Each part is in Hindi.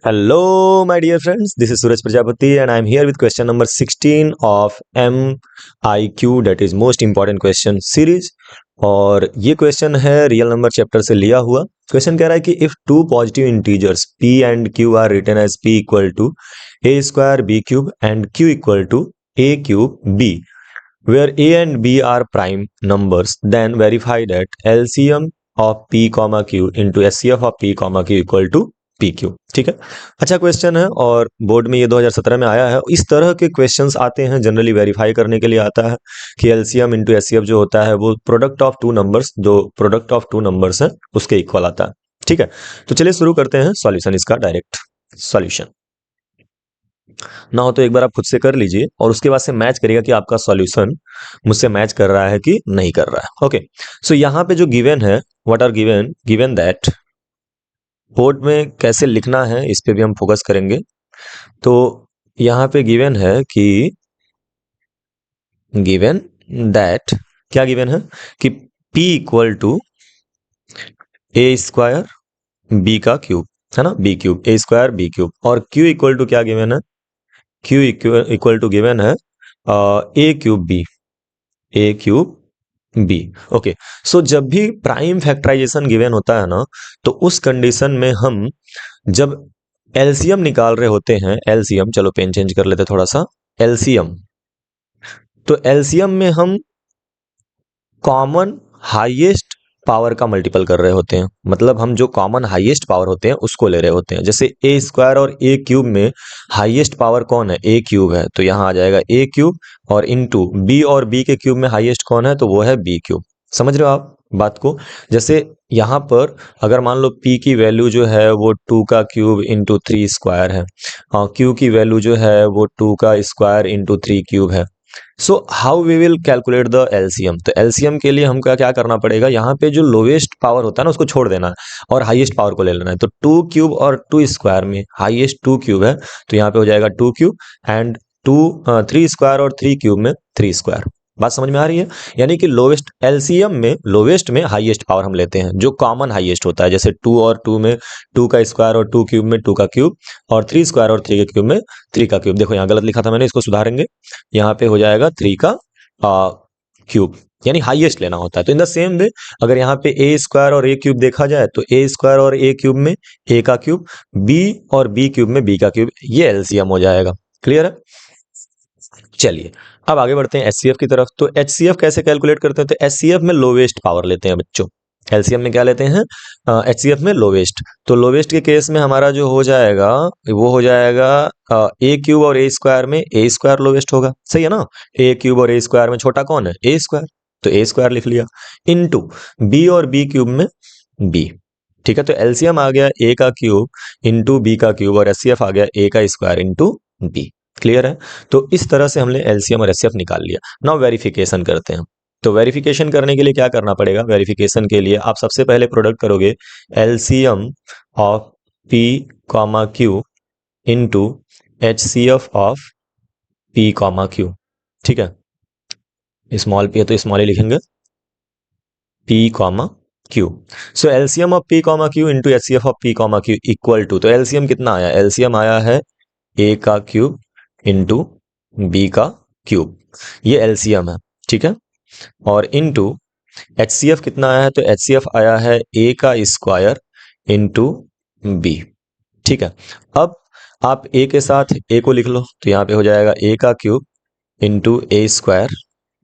Hello, my dear friends. This is Suraj Prajapati, and I'm here with question number 16 of MIQ, that is most important question series. और ये क्वेश्चन है रियल नंबर चैप्टर से लिया हुआ। क्वेश्चन कह रहा है कि if two positive integers p and q are written as p equal to a square b cube and q equal to a cube b, where a and b are prime numbers, then verify that LCM of p comma q into SCF of p comma q equal to PQ। ठीक है, अच्छा क्वेश्चन है और बोर्ड में ये 2017 में आया है। इस तरह के क्वेश्चंस आते हैं जनरली वेरीफाई करने के लिए आता है कि LCM इंटू SCF जो होता है वो प्रोडक्ट ऑफ टू नंबर्स, जो प्रोडक्ट ऑफ टू नंबर्स है उसके इक्वल आता है। ठीक है, तो चलिए शुरू करते हैं सॉल्यूशन, इसका डायरेक्ट सॉल्यूशन। ना हो तो एक बार आप खुद से कर लीजिए और उसके बाद से मैच करिएगा कि आपका सॉल्यूशन मुझसे मैच कर रहा है कि नहीं कर रहा है। ओके, सो यहाँ पे जो गिवन है, what are given, given that, board में कैसे लिखना है इस पे भी हम फोकस करेंगे। तो यहाँ पे गिवन है कि गिवन दैट, क्या गिवन है कि p equal to A square B का क्यूब, है ना, B cube, A square B cube, और q इक्वल टू क्या गिवन है, q इक्वल टू गिवन है A cube B, A cube B. Okay, so जब भी प्राइम फैक्टराइजेशन गिवन होता है ना, तो उस कंडीशन में हम जब एलसीएम निकाल रहे होते हैं, एलसीएम, चलो पेन चेंज कर लेते थोड़ा सा, एलसीएम, तो एलसीएम में हम कॉमन हाईएस्ट पावर का मल्टीपल कर रहे होते हैं, मतलब हम जो कॉमन हाईएस्ट पावर होते हैं उसको ले रहे होते हैं। जैसे ए स्क्वायर और ए क्यूब में हाईएस्ट पावर कौन है, ए क्यूब है, तो यहाँ आ जाएगा ए क्यूब, और इनटू बी और बी के क्यूब में हाईएस्ट कौन है, तो वो है बी क्यूब। समझ रहे हो आप बात को? जैसे यहाँ पर अगर मान लो p की वैल्यू जो है वो 2 का क्यूब इंटू 3 स्क्वायर है, q की वैल्यू जो है वो 2 का स्क्वायर इंटू 3 क्यूब है। So how we will calculate the LCM? तो एलसीएम के लिए हमको क्या करना पड़ेगा, यहाँ पे जो लोवेस्ट पावर होता है ना उसको छोड़ देना है और हाईएस्ट पावर को ले लेना है। तो 2 क्यूब और 2 स्क्वायर में हाईएस्ट 2 क्यूब है, तो यहाँ पे हो जाएगा 2 क्यूब, एंड 3 स्क्वायर और 3 क्यूब में 3 स्क्वायर। बात समझ में आ रही है? यानी कि लोवेस्ट एलसीएम में, लोवेस्ट में हाईएस्ट पावर हम लेते हैं जो कॉमन हाईएस्ट होता है। जैसे 2 और 2 में 2 का स्क्वायर और 2 क्यूब में 2 का क्यूब, और 3 स्क्वायर और 3 के क्यूब में 3 का क्यूब। देखो यहाँ गलत लिखा था मैंने, इसको सुधारेंगे, यहाँ पे हो जाएगा 3 का क्यूब, यानी हाईएस्ट लेना होता है। तो इन द सेम वे अगर यहाँ पे ए स्क्वायर और ए क्यूब देखा जाए तो ए स्क्वायर और ए क्यूब में ए का क्यूब, बी और बी क्यूब में बी का क्यूब, ये एलसीएम हो जाएगा। क्लियर है? चलिए अब आगे बढ़ते हैं एचसीएफ की तरफ। तो एचसीएफ कैसे कैलकुलेट करते हैं? तो एचसीएफ में लोवेस्ट पावर लेते हैं बच्चों, एलसीएम में क्या लेते हैं, एचसीएफ में लोवेस्ट। तो लोवेस्ट के केस में हमारा जो हो जाएगा वो हो जाएगा ए क्यूब और ए स्क्वायर में ए स्क्वायर लोवेस्ट होगा, सही है ना। ए क्यूब और ए स्क्वायर में छोटा कौन है, ए स्क्वायर, तो ए स्क्वायर लिख लिया, इनटू बी और बी क्यूब में बी। ठीक है, तो एलसीएम आ गया ए का क्यूब इंटू बी का क्यूब, और एचसीएफ आ गया ए का स्क्वायर इंटू बी। क्लियर है? तो इस तरह से हमने एलसीएम और एचसीएफ निकाल लिया। नाउ वेरिफिकेशन करते हैं। तो वेरिफिकेशन करने के लिए क्या करना पड़ेगा, वेरिफिकेशन के लिए आप सबसे पहले प्रोडक्ट करोगे LCM of P comma Q into HCF of P comma Q. ठीक है, स्मॉल पी है तो स्मॉल ही लिखेंगे, P comma Q. So LCM of P comma Q into HCF of P comma Q equal to, तो एलसीएम कितना आया, एलसीएम आया है ए का क्यूब इंटू बी का क्यूब, ये एलसीएम है। ठीक है, और इनटू एचसीएफ कितना आया है, तो एचसीएफ आया है ए का स्क्वायर इंटू बी। ठीक है, अब आप ए के साथ ए को लिख लो, तो यहाँ पे हो जाएगा ए का क्यूब इंटू ए स्क्वायर,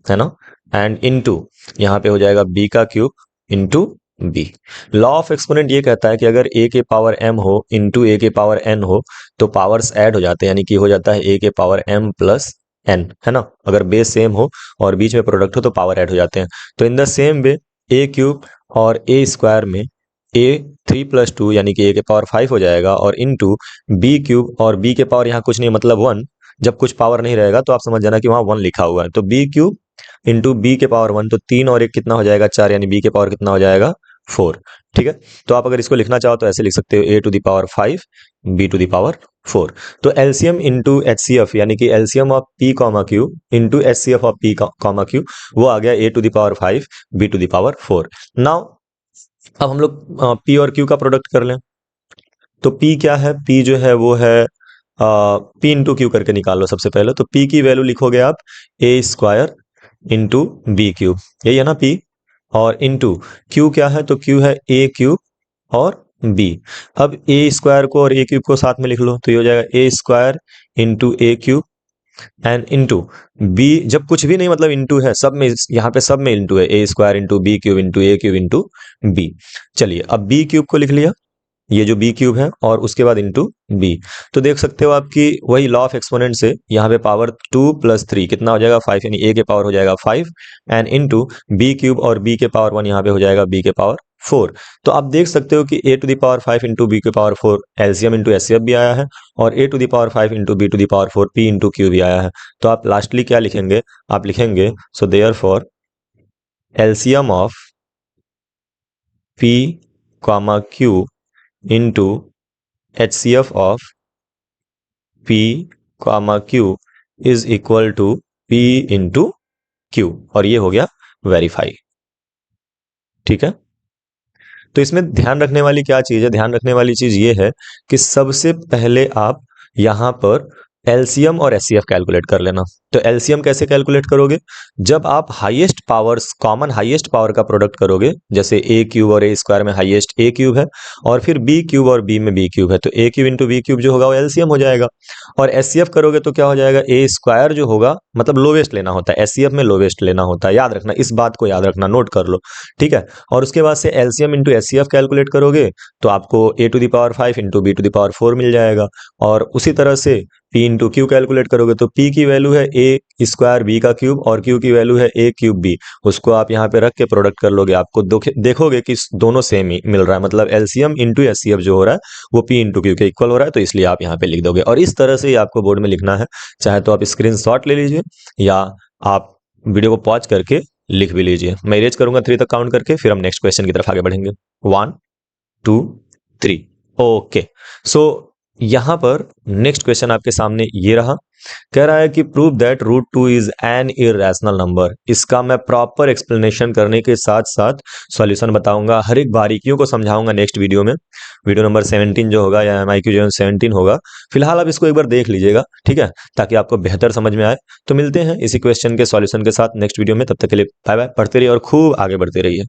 है ना, एंड इनटू यहाँ पे हो जाएगा बी का cube into B. Law of exponent ये कहता है कि अगर a के पावर m हो इंटू a के पावर n हो तो पावर्स ऐड हो जाते हैं, यानी कि हो जाता है a के पावर m प्लस n, है ना। अगर बेस सेम हो और बीच में प्रोडक्ट हो तो पावर ऐड हो जाते हैं। तो in the same way a cube और a स्क्वायर में a 3 प्लस 2 यानी कि a के पावर 5 हो जाएगा, और इनटू b क्यूब, और b के पावर यहाँ कुछ नहीं मतलब 1, जब कुछ पावर नहीं रहेगा तो आप समझ जाना कि वहाँ 1 लिखा हुआ है। तो b क्यूब इंटू बी के पावर 1, तो 3 और 1 कितना हो जाएगा, 4, यानी बी के पावर कितना हो जाएगा, 4। ठीक है, तो आप अगर इसको लिखना चाहो तो ऐसे लिख सकते हो, a to the power 5 b to the power 4। तो एलसीएम इंटू एचसीएफ यानी कि LCM of p comma Q into HCF of p comma Q, वो आ गया a to the power 5 b to the power 4। Now अब हम लोग p और q का प्रोडक्ट कर लें। तो p क्या है, p जो है वो है p इंटू क्यू करके निकाल लो सबसे पहले। तो p की वैल्यू लिखोगे आप a square into B cube, यही है ना p। और इंटू q क्या है, तो q है a क्यूब और b। अब a स्क्वायर को और a क्यूब को साथ में लिख लो, तो ये हो जाएगा a square into a cube and into B. जब कुछ भी नहीं मतलब इंटू है, सब में, यहाँ पे सब में इंटू है, A square into B cube into A cube into B. चलिए अब बी क्यूब को लिख लिया, ये जो बी क्यूब है, और उसके बाद इंटू बी। तो देख सकते हो आपकी वही लॉ ऑफ एक्सपोनेंट से यहाँ पे पावर 2 + 3 कितना हो जाएगा 5, यानी ए के पावर हो जाएगा 5 एंड इंटू बी क्यूब और बी के पावर 1 यहाँ पे हो जाएगा बी के पावर 4। तो आप देख सकते हो कि a to the power 5 into B के पावर 4 एलसीएम इंटू एचसीएफ भी आया है, और a to the power 5 into B to the power 4 p into Q भी आया है। तो आप लास्टली क्या लिखेंगे, आप लिखेंगे so therefore LCM of p comma q into HCF of P comma Q is equal to P into Q, और ये हो गया वेरीफाई। ठीक है, तो इसमें ध्यान रखने वाली क्या चीज है, ध्यान रखने वाली चीज ये है कि सबसे पहले आप यहां पर एलसीएम और एचसीएफ कैलकुलेट कर लेना। तो एलसीएम कैसे कैलकुलेट करोगे, जब आप highest powers, common highest power का प्रोडक्ट करोगे, जैसे ए क्यूब और ए स्क्वायर में हाईएस्ट ए क्यूब है, और फिर बी क्यूब और बी में बी क्यूब है, तो ए क्यूब इंटू बी क्यूब जो होगा वो एलसीएम हो जाएगा। और एचसीएफ करोगे तो क्या हो जाएगा, ए स्क्वायर जो होगा, मतलब लोवेस्ट लेना होता है, एचसीएफ में लोवेस्ट लेना होता है, याद रखना, इस बात को याद रखना, नोट कर लो। ठीक है, और उसके बाद से एलसीएम इंटू एचसीएफ कैलकुलेट करोगे तो आपको A to the power 5 into B to the power 4 मिल जाएगा। और उसी तरह से p इंटू क्यू कैलकुलेट करोगे तो p की वैल्यू है ए स्क्वायर बी का क्यूब और q की वैल्यू है ए क्यूब बी। उसको आप यहाँ पे रख के प्रोडक्ट कर लोगे, आपको देखोगे कि दोनों सेम ही मिल रहा है, मतलब एलसीएम इंटू एचसीएफ जो हो रहा है वो p इंटू क्यू के इक्वल हो रहा है, तो इसलिए आप यहाँ पे लिख दोगे। और इस तरह से ही आपको बोर्ड में लिखना है, चाहे तो आप स्क्रीनशॉट ले लीजिए या आप वीडियो को पॉज करके लिख भी लीजिए। मैं इरेज करूंगा 3 तक काउंट करके, फिर हम नेक्स्ट क्वेश्चन की तरफ आगे बढ़ेंगे। 1 2 3। ओके, सो यहां पर नेक्स्ट क्वेश्चन आपके सामने ये रहा, कह रहा है कि prove that √2 is an irrational number. इसका मैं प्रॉपर एक्सप्लेनेशन करने के साथ साथ सॉल्यूशन बताऊंगा, हर एक बारीकियों को समझाऊंगा नेक्स्ट वीडियो में, वीडियो नंबर 17 जो होगा या एमआईक्यू जो 17 होगा। फिलहाल आप इसको एक बार देख लीजिएगा, ठीक है, ताकि आपको बेहतर समझ में आए। तो मिलते हैं इसी क्वेश्चन के सॉल्यूशन के साथ नेक्स्ट वीडियो में, तब तक के लिए बाय बाय। पढ़ते रहिए और खूब आगे बढ़ते रहिए।